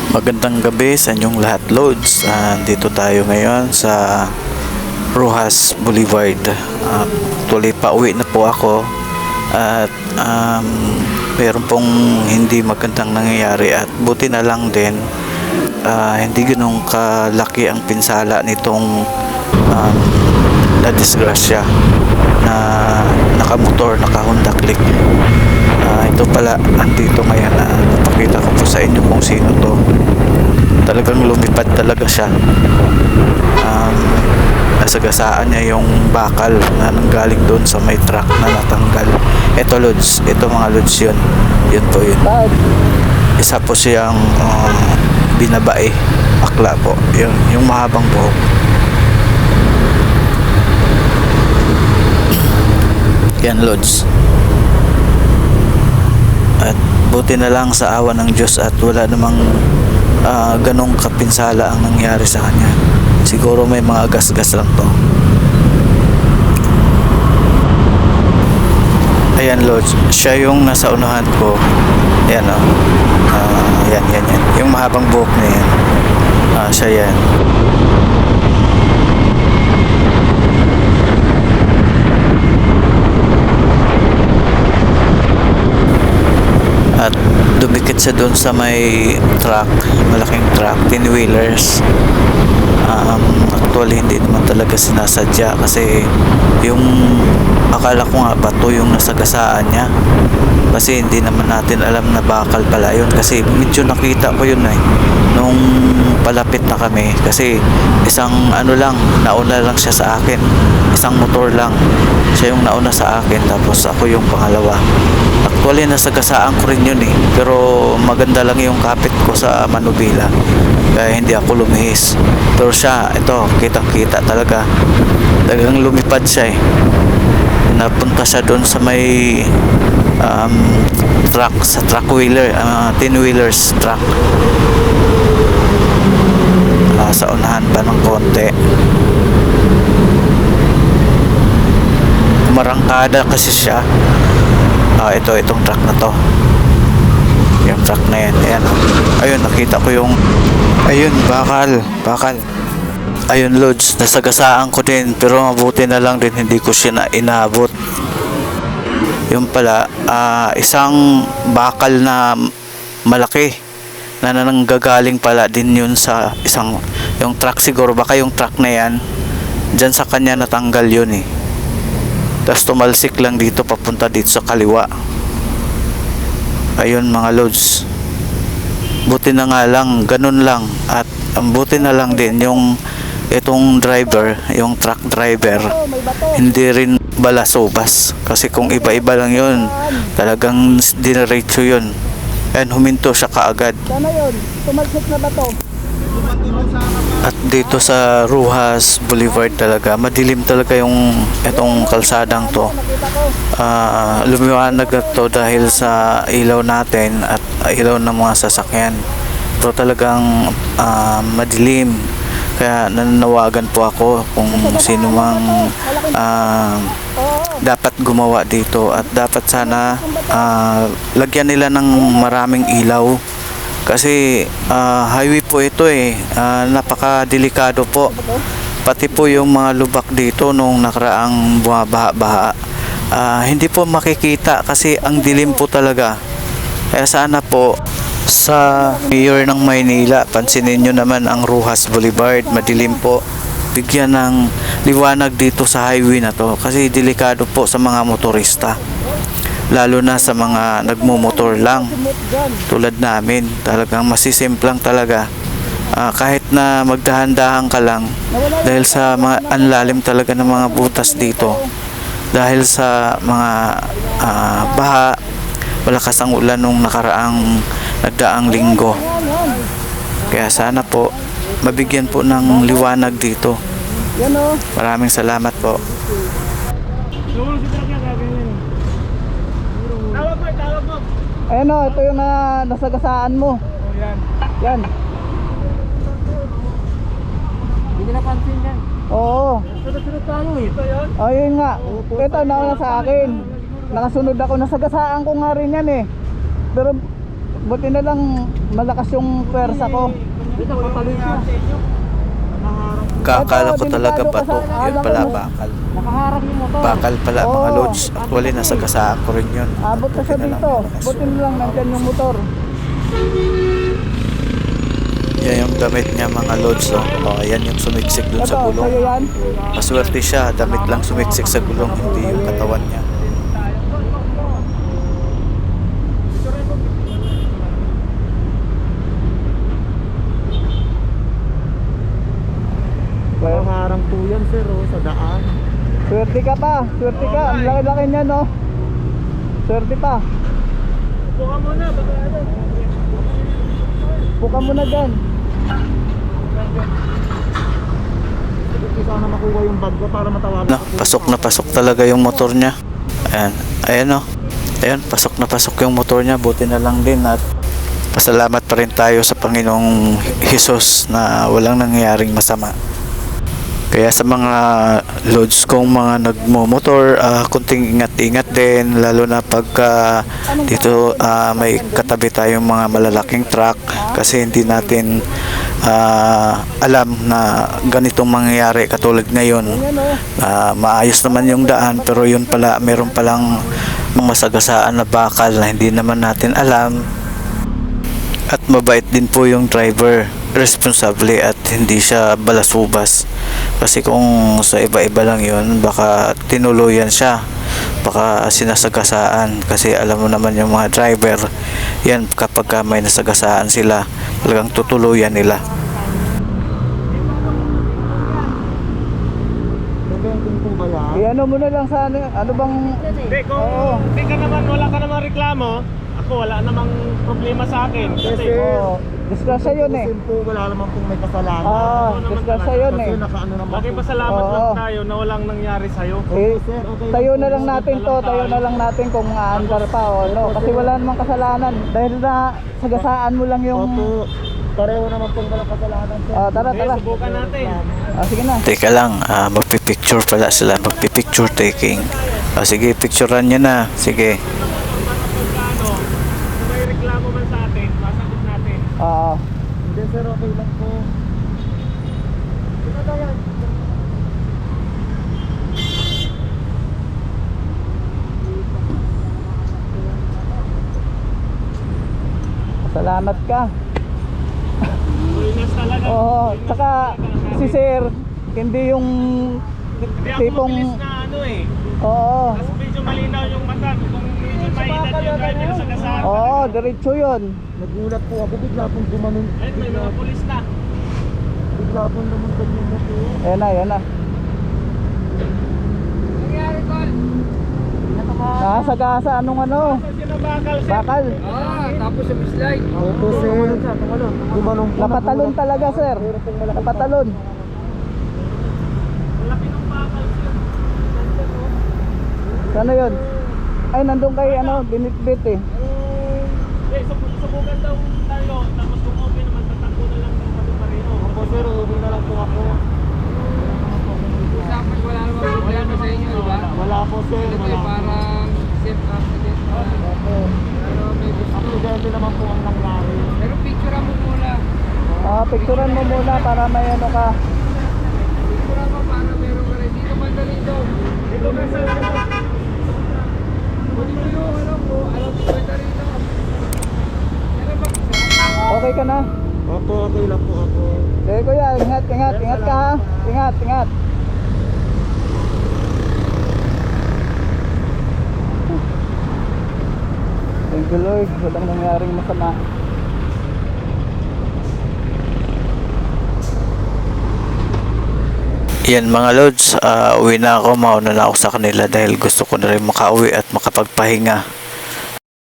Magandang gabi sa inyong lahat, Lods. Dito tayo ngayon sa Rojas Boulevard. Tuloy pa uwi na po ako at meron pong hindi magandang nangyayari at buti na lang din hindi ganun kalaki ang pinsala nitong na disgrasya na nakamotor, naka-Honda Click. Ito pala, andito ngayon na napakita ko po sa inyo kung sino to. Talagang lumipad talaga siya. Nasagasaan niya yung bakal na nanggaling doon sa may truck na natanggal. Ito, Lods, ito mga Lods, yun po yun. Isa po siyang binabae, akla po, yung mahabang buhok. Yan, Lods. At buti na lang sa awa ng Diyos at wala namang ganong kapinsala ang nangyari sa kanya. Siguro may mga gas-gas lang to. Ayan, Lods, siya yung nasa unahan ko. Ayan, yan. Yung mahabang buhok na yan, siya yan. At dumikit siya doon sa may truck, malaking truck, 10-wheelers. Actually hindi naman talaga sinasadya kasi yung akala ko nga bato yung nasagasaan niya, kasi hindi naman natin alam na bakal pala yun, kasi medyo nakita ko yun nung palapit na kami, kasi isang nauna lang siya sa akin, isang motor lang siya yung nauna sa akin, tapos ako yung pangalawa. Actually nasagasaan ko rin yun pero maganda lang yung kapit ko sa manubila kaya hindi ako lumihis, pero siya, ito, kitang kita talagang lumipad siya napunta siya doon sa may truck, sa truck wheeler, 10-wheelers truck, sa unahan pa ng konti. Marangkada kasi siya. Itong truck na to, yung truck na yan, ayan. Ayun, nakita ko yung bakal. Ayun, Lods, nasagasaan ko din, pero mabuti na lang din hindi ko siya inaabot. Yung pala, isang bakal na malaki na nanggagaling pala din yun sa yung truck, siguro baka yung truck na yan dyan sa kanya natanggal yun tapos tumalsik lang dito papunta dito sa kaliwa. Ayun mga Lods, buti na nga lang ganun lang, at ang buti na lang din itong driver, yung truck driver, hindi rin balasobas, kasi kung iba-iba lang yun talagang dinerecho yun, and huminto siya kaagad. Sana yun, tumalsik na ba to? At dito sa Rojas Boulevard talaga madilim talaga itong kalsadang to. Lumiwanag na to dahil sa ilaw natin at ilaw ng mga sasakyan, pero talagang madilim, kaya nananawagan po ako kung sino mang dapat gumawa dito, at dapat sana lagyan nila ng maraming ilaw, kasi highway po ito napakadelikado po, pati po yung mga lubak dito nung nakaraang bumabaha-baha, hindi po makikita kasi ang dilim po talaga. Kaya sana po sa Mayor ng Maynila, pansinin nyo naman ang Rojas Boulevard, madilim po, bigyan ng liwanag dito sa highway na to, kasi delikado po sa mga motorista, lalo na sa mga nagmumotor lang tulad namin. Talagang masisimplang talaga, kahit na magdahan-dahan ka lang, dahil sa mga anlalim talaga ng mga butas dito, dahil sa mga baha, malakas ang ulan nung nakaraang nagdaang linggo. Kaya sana po mabigyan po ng liwanag dito. Maraming salamat po. Ayan o, ito yung nasagasaan mo. Yan. Hindi napansin yan. Oo. Sunod-sunod tayo Ayun nga. Ito nauna sa akin. Nakasunod ako, nasagasaan ko nga rin yan Pero buti na lang malakas yung pwersa ko. Dito, patuloy siya. Kakala ko Ito, talaga delikado bato. ka sa- Yun pala bakal. Nakaharang yung motor. Bakal pala mga Oo. loads. Actually, nasagasaan ko rin yun. Abot na siya Buti na lang dito. malakas Buti yun. na lang nandyan yung motor. Yan yung damit niya mga loads. Oh, ayan yung sumiksik dun Ito, sa gulong. sa'yo yan. Maswerte siya, damit lang sumiksik sa gulong, hindi yung katawan niya. Nakaharang po yan sir sa daan. Swerte ka pa. Swerte ka. Ang laki-laki niya, no? Swerte pa. Buka muna, baka ano. Buka mo na dyan. Hindi sana makuha yung bag ko para matawagan No, pasok na pasok talaga yung motor niya. Ayan, ayan oh. Ayan, pasok na pasok yung motor niya. Buti na lang din at pasalamat pa rin tayo sa Panginoong Hesus na walang nangyaring masama. Kaya sa mga loads kong mga nagmo-motor, kunting ingat-ingat din, lalo na pagka dito may katabi tayong mga malalaking truck kasi hindi natin alam na ganitong mangyayari katulad ngayon. Maayos naman yung daan pero yun pala, meron palang mga masagasaan na bakal na hindi naman natin alam. At mabait din po yung driver, responsable at hindi siya balasubas. Kasi kung sa iba-iba lang yun, baka tinuluyan siya, baka sinasagasaan. Kasi alam mo naman yung mga driver, yan kapag may nasagasaan sila, talagang tutuluyan nila. Nagawin po ba yan? Iano mo na lang sa ano bang... Hindi, kung Oo. hindi ka naman, wala ka namang reklamo, ako wala namang problema sa akin. Kasi Oo. Disgrasya yun eh. Kasi po wala naman pong may kasalanan. Disgrasya yun eh. Kasi nakaano naman Lagi po. pasalamat Oo. lang tayo na walang nangyari sa'yo. Eh, sir, okay. tayo na lang natin to, tayo na lang natin kung aandar pa o ano. Kasi wala namang kasalanan. Dahil na sagasaan mo lang yung... Opo, pareho naman pong walang kasalanan sir. Tara, tara. Subukan natin. Sige na. Teka lang, magpipicture pala sila, magpipicture taking. Sige, picturean nyo na. Sige. Ano, kung may reklamo man sa atin, masagot natin. Oo. Hindi sir, okay lang po. Salamat ka. Lunas talaga. Oo. Tsaka si Sir, hindi yung Hindi ako tipong... mabilis na ano eh. Oo. Kasi medyo malinaw yung mata. Kung medyo mainat yung driver sa kasama. Oo, diretso yun. Nagulat po ako, bigla pong gumanon. Ayun, may mga pulis na. Bigla pong namuntan yung motor. Ayan na, ayan na. Nakasagasa anong ano? Saan sila bakal, sir? Bakal. Opo sir, gumanon po. Napatalon talaga, sir. Napatalon. Malaki ng bakal, sir. Ano yun? Ay, nandun kay ano, binitbit eh. Eh, subukan daw tayo. Tapos kung okay naman, tatakbo na lang daw kami pareho. Opo sir, uwi na lang po ako. Wala namang problema sa inyo, di ba? Wala po sir, Ito wala ay po. parang safe accident pa. Opo. Pero may gusto. Aksidente naman po ang nangyari. Pero picture mo muna. Picturean mo muna para may ano ka. Picture mo para meron ka rin. Dito man dito. Dito ka sa Dito yung alam mo, alam mo ba rito? Meron ba isa? Okay ka na? Opo, okay lang po ako. Sige kuya, ingat, ingat, ingat ka ha. Ingat, ingat. Thank you Lord, walang nangyaring masama. Yan mga loads, uwi na ako, mauna na ako sa kanila dahil gusto ko na rin makauwi at makapagpahinga.